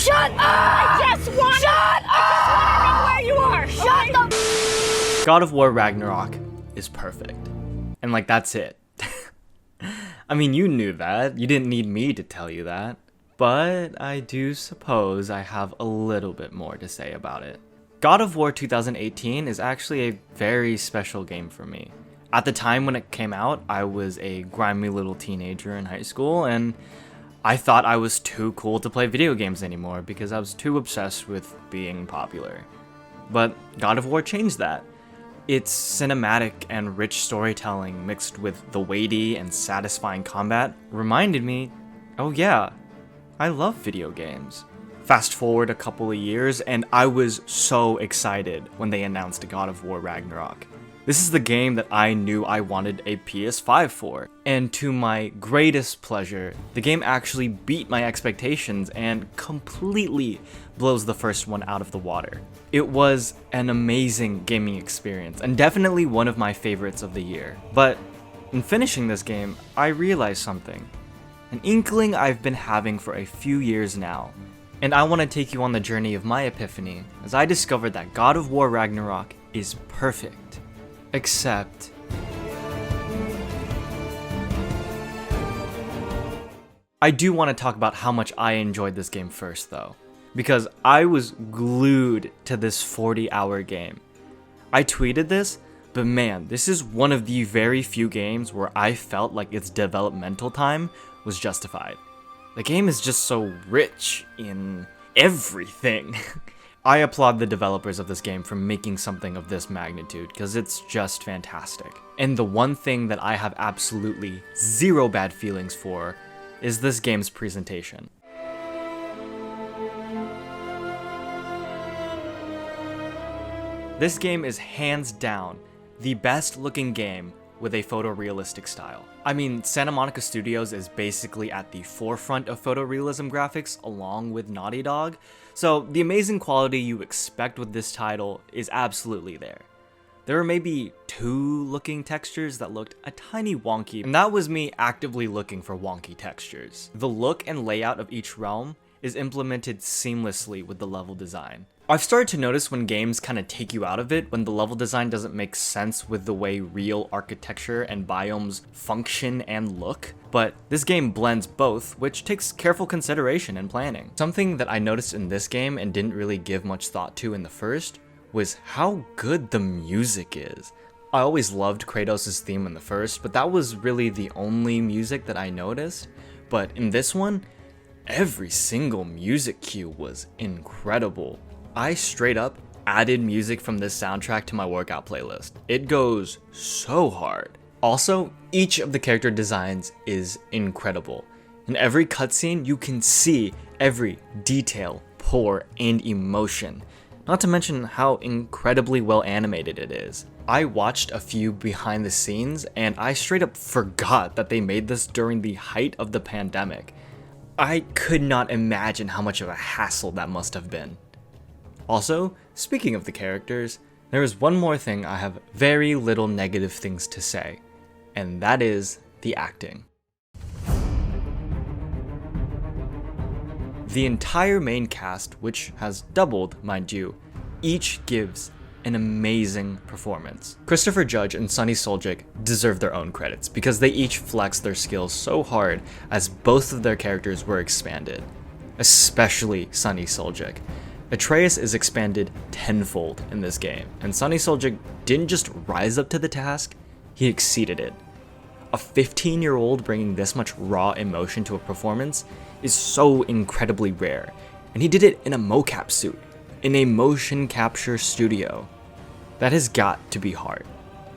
Shut up! I just want to know where you are! Shut the God of War Ragnarok is perfect. And like, that's it. I mean, you knew that. You didn't need me to tell you that. But I do suppose I have a little bit more to say about it. God of War 2018 is actually a very special game for me. At the time when it came out, I was a grimy little teenager in high school, and I thought I was too cool to play video games anymore because I was too obsessed with being popular. But God of War changed that. Its cinematic and rich storytelling mixed with the weighty and satisfying combat reminded me, oh yeah, I love video games. Fast forward a couple of years, and I was so excited when they announced God of War Ragnarok. This is the game that I knew I wanted a PS5 for, and to my greatest pleasure, the game actually beat my expectations and completely blows the first one out of the water. It was an amazing gaming experience, and definitely one of my favorites of the year. But in finishing this game, I realized something. An inkling I've been having for a few years now. And I want to take you on the journey of my epiphany as I discovered that God of War Ragnarok is perfect. Except... I do want to talk about how much I enjoyed this game first though, because I was glued to this 40-hour game. I tweeted this, but man, this is one of the very few games where I felt like its developmental time was justified. The game is just so rich in everything. I applaud the developers of this game for making something of this magnitude, because it's just fantastic. And the one thing that I have absolutely zero bad feelings for is this game's presentation. This game is hands down the best looking game with a photorealistic style. I mean, Santa Monica Studios is basically at the forefront of photorealism graphics along with Naughty Dog, so the amazing quality you expect with this title is absolutely there. There were maybe 2 looking textures that looked a tiny wonky, and that was me actively looking for wonky textures. The look and layout of each realm is implemented seamlessly with the level design. I've started to notice when games kind of take you out of it, when the level design doesn't make sense with the way real architecture and biomes function and look, but this game blends both, which takes careful consideration and planning. Something that I noticed in this game and didn't really give much thought to in the first was how good the music is. I always loved Kratos' theme in the first, but that was really the only music that I noticed, but in this one, every single music cue was incredible. I straight up added music from this soundtrack to my workout playlist. It goes so hard. Also, each of the character designs is incredible. In every cutscene, you can see every detail, pore, and emotion. Not to mention how incredibly well animated it is. I watched a few behind the scenes, and I straight up forgot that they made this during the height of the pandemic. I could not imagine how much of a hassle that must have been. Also, speaking of the characters, there is one more thing I have very little negative things to say, and that is the acting. The entire main cast, which has doubled, mind you, each gives an amazing performance. Christopher Judge and Sunny Suljic deserve their own credits because they each flexed their skills so hard as both of their characters were expanded, especially Sunny Suljic. Atreus is expanded tenfold in this game, and Sunny Suljic didn't just rise up to the task, he exceeded it. A 15-year-old bringing this much raw emotion to a performance is so incredibly rare, and he did it in a mocap suit, in a motion capture studio. That has got to be hard.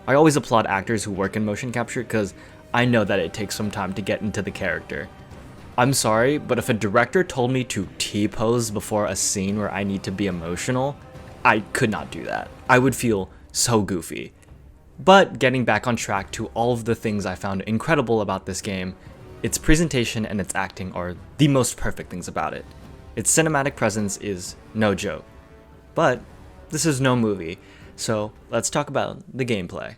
I always applaud actors who work in motion capture because I know that it takes some time to get into the character. I'm sorry, but if a director told me to T-pose before a scene where I need to be emotional, I could not do that. I would feel so goofy. But getting back on track to all of the things I found incredible about this game, its presentation and its acting are the most perfect things about it. Its cinematic presence is no joke. But this is no movie, so let's talk about the gameplay.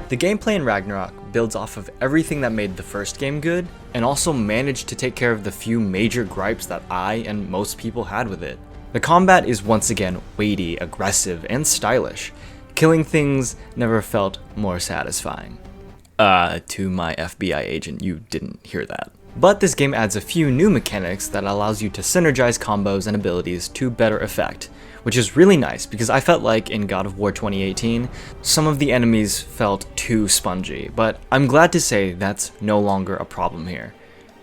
The gameplay in Ragnarok builds off of everything that made the first game good, and also managed to take care of the few major gripes that I and most people had with it. The combat is once again weighty, aggressive, and stylish. Killing things never felt more satisfying. To my FBI agent, you didn't hear that. But this game adds a few new mechanics that allows you to synergize combos and abilities to better effect, which is really nice because I felt like in God of War 2018, some of the enemies felt too spongy, but I'm glad to say that's no longer a problem here.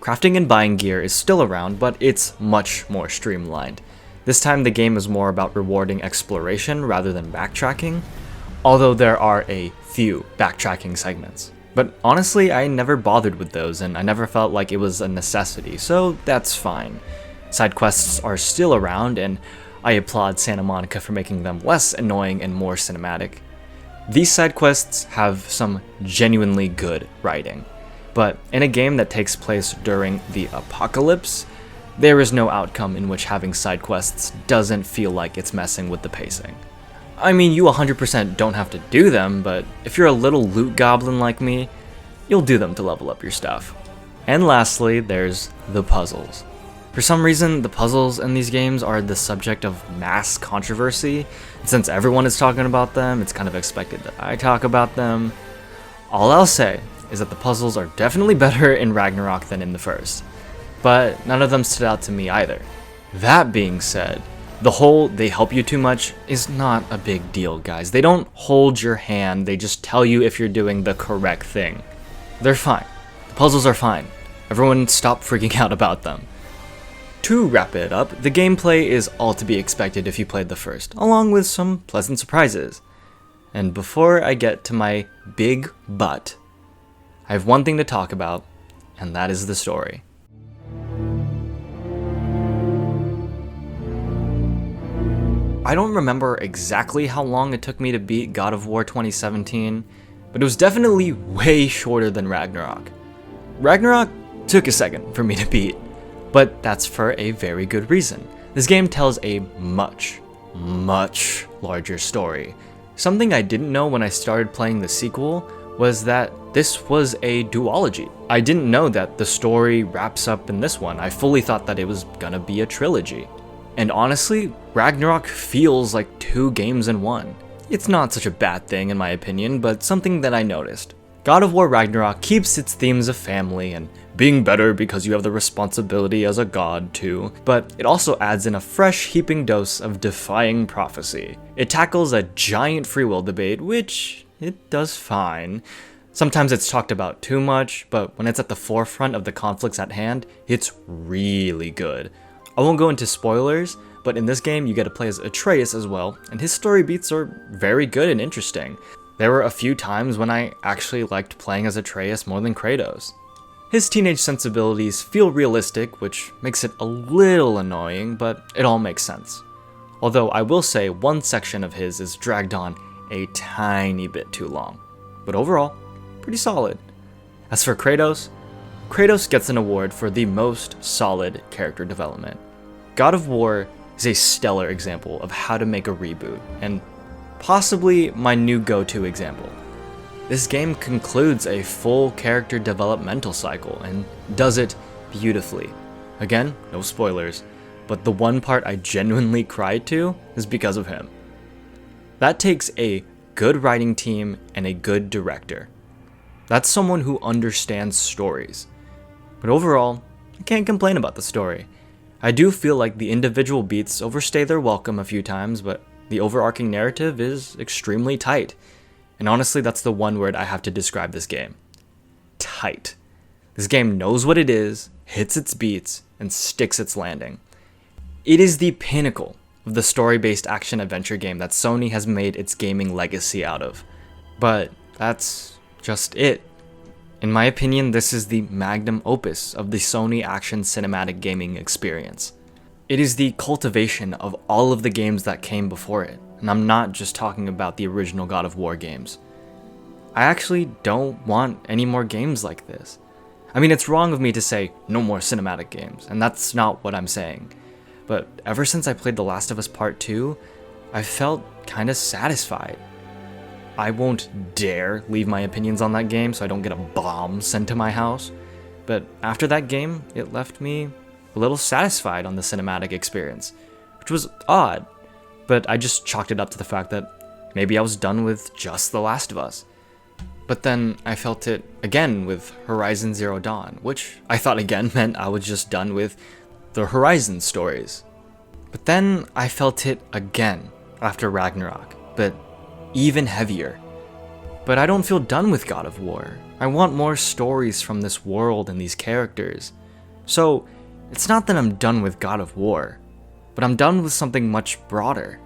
Crafting and buying gear is still around, but it's much more streamlined. This time the game is more about rewarding exploration rather than backtracking, although there are a few backtracking segments. But honestly, I never bothered with those and I never felt like it was a necessity, so that's fine. Side quests are still around and I applaud Santa Monica for making them less annoying and more cinematic. These side quests have some genuinely good writing, but in a game that takes place during the apocalypse, there is no outcome in which having side quests doesn't feel like it's messing with the pacing. I mean, you 100% don't have to do them, but if you're a little loot goblin like me, you'll do them to level up your stuff. And lastly, there's the puzzles. For some reason, the puzzles in these games are the subject of mass controversy. Since everyone is talking about them, it's kind of expected that I talk about them. All I'll say is that the puzzles are definitely better in Ragnarok than in the first, but none of them stood out to me either. That being said, the whole "they help you too much" is not a big deal, guys. They don't hold your hand, they just tell you if you're doing the correct thing. They're fine. The puzzles are fine. Everyone stop freaking out about them. To wrap it up, the gameplay is all to be expected if you played the first, along with some pleasant surprises. And before I get to my big but, I have one thing to talk about, and that is the story. I don't remember exactly how long it took me to beat God of War 2017, but it was definitely way shorter than Ragnarok. Ragnarok took a second for me to beat, but that's for a very good reason. This game tells a much larger story. Something I didn't know when I started playing the sequel was that this was a duology. I didn't know that the story wraps up in this one. I fully thought that it was gonna be a trilogy. And honestly, Ragnarok feels like 2 games in one. It's not such a bad thing in my opinion, but something that I noticed. God of War Ragnarok keeps its themes of family and being better because you have the responsibility as a god too, but it also adds in a fresh heaping dose of defying prophecy. It tackles a giant free will debate, which it does fine. Sometimes it's talked about too much, but when it's at the forefront of the conflicts at hand, it's really good. I won't go into spoilers, but in this game you get to play as Atreus as well, and his story beats are very good and interesting. There were a few times when I actually liked playing as Atreus more than Kratos. His teenage sensibilities feel realistic, which makes it a little annoying, but it all makes sense. Although I will say one section of his is dragged on a tiny bit too long, but overall, pretty solid. As for Kratos gets an award for the most solid character development. God of War is a stellar example of how to make a reboot, and possibly my new go-to example. This game concludes a full character developmental cycle and does it beautifully. Again, no spoilers, but the one part I genuinely cried to is because of him. That takes a good writing team and a good director. That's someone who understands stories. But overall, I can't complain about the story. I do feel like the individual beats overstay their welcome a few times, but the overarching narrative is extremely tight. And honestly, that's the one word I have to describe this game. Tight. This game knows what it is, hits its beats, and sticks its landing. It is the pinnacle of the story-based action-adventure game that Sony has made its gaming legacy out of. But that's just it. In my opinion, this is the magnum opus of the Sony action cinematic gaming experience. It is the cultivation of all of the games that came before it, and I'm not just talking about the original God of War games. I actually don't want any more games like this. I mean, it's wrong of me to say no more cinematic games, and that's not what I'm saying. But ever since I played The Last of Us Part 2, I felt kinda satisfied. I won't dare leave my opinions on that game so I don't get a bomb sent to my house. But after that game, it left me a little satisfied on the cinematic experience, which was odd, but I just chalked it up to the fact that maybe I was done with just The Last of Us. But then I felt it again with Horizon Zero Dawn, which I thought again meant I was just done with the Horizon stories. But then I felt it again after Ragnarok, but even heavier. But I don't feel done with God of War. I want more stories from this world and these characters. So it's not that I'm done with God of War, but I'm done with something much broader.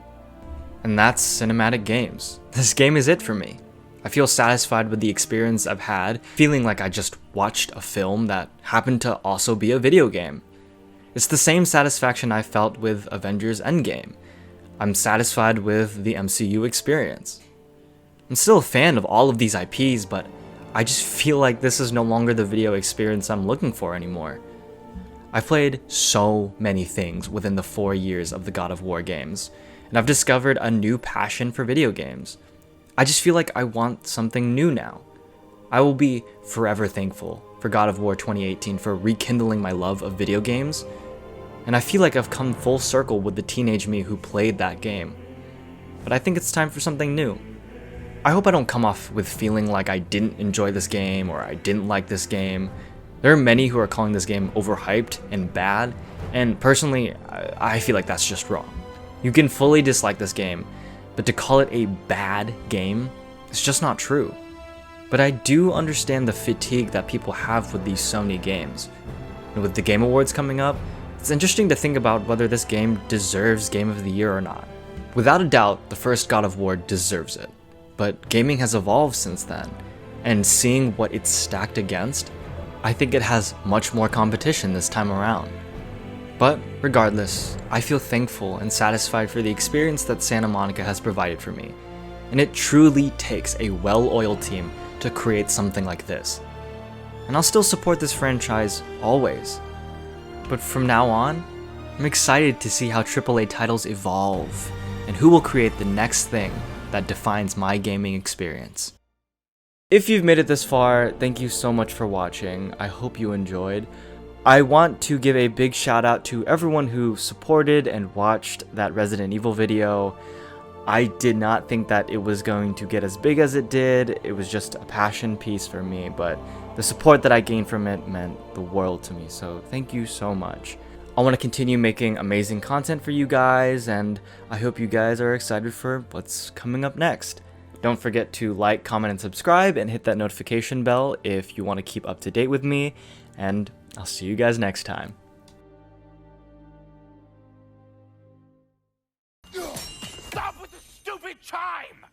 And that's cinematic games. This game is it for me. I feel satisfied with the experience I've had, feeling like I just watched a film that happened to also be a video game. It's the same satisfaction I felt with Avengers Endgame. I'm satisfied with the MCU experience. I'm still a fan of all of these IPs, but I just feel like this is no longer the video experience I'm looking for anymore. I've played so many things within the 4 years of the God of War games, and I've discovered a new passion for video games. I just feel like I want something new now. I will be forever thankful for God of War 2018 for rekindling my love of video games, and I feel like I've come full circle with the teenage me who played that game. But I think it's time for something new. I hope I don't come off with feeling like I didn't enjoy this game or I didn't like this game. There are many who are calling this game overhyped and bad, and personally, I feel like that's just wrong. You can fully dislike this game, but to call it a bad game is just not true. But I do understand the fatigue that people have with these Sony games. And with the Game Awards coming up, it's interesting to think about whether this game deserves Game of the Year or not. Without a doubt, the first God of War deserves it. But gaming has evolved since then, and seeing what it's stacked against, I think it has much more competition this time around. But regardless, I feel thankful and satisfied for the experience that Santa Monica has provided for me, and it truly takes a well-oiled team to create something like this. And I'll still support this franchise always. But from now on, I'm excited to see how AAA titles evolve, and who will create the next thing that defines my gaming experience. If you've made it this far, thank you so much for watching. I hope you enjoyed. I want to give a big shout out to everyone who supported and watched that Resident Evil video. I did not think that it was going to get as big as it did. It was just a passion piece for me, but the support that I gained from it meant the world to me, so thank you so much. I want to continue making amazing content for you guys, and I hope you guys are excited for what's coming up next. Don't forget to like, comment, and subscribe, and hit that notification bell if you want to keep up to date with me, and I'll see you guys next time. Stop with the stupid chime!